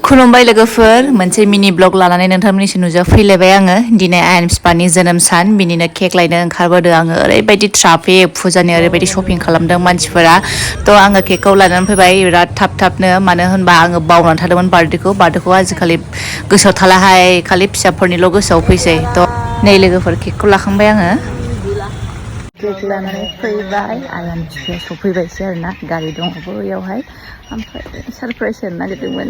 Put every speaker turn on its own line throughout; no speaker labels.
खुलुमबाय लोगोफोर मोनसे मिनि ब्लग लानानै नोंथांमोननिसिम नुजा फैलायबाय आङो दिनै आयन बिफानि जोनोम सान बिनिनो केक लायनो ओंखारबोदों आङो ओरैबायदि ट्राफिक फुजानि ओरैबायदि शपिं खालामदों मानसिफोरा थ' आङो केकखौ लानानै फैबाय बिराद थाबनो मानो होनबा आङो बावनानै थादोंमोन बार्थडेखौ आजिखालि गोसोआव थालाहाय खालि फिसाफोरनिल' गोसोआव फैसै थ' नै लोगोफोर केकखौ लाखांबाय आङो केक लानानै फैबाय आयन बिफाया सफैबायसो आरोना गारि दङ बैयावहाय ओमफ्राय सारप्राइज होनो नागिरदोंमोन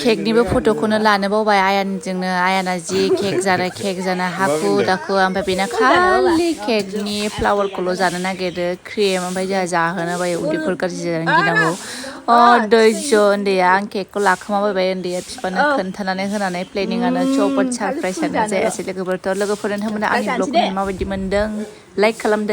केकनिबो फट'खौनो लानो बावबाय आयानजोंनो आयाना जि केक जानो हाखु दाखु ओमफ्राय बेना खालि केकनि फ्लावारखौल' जानो नागिरो क्रिम ओमफ्राय जोंहा जाहोनो बायो उदैफोर गाज्रि जानो गिनांगौ दैज' उन्दैया आं केकखौ लाखोमाबाय उन्दैया बिफानो खोन्थानानै होनानै प्लेनिंआनो चौपट सारप्राइजआनो जायासै लोगोफोर नोंथांमोना आंनि ब्लगखौ माबायदि मोनदों लाइक खालामदो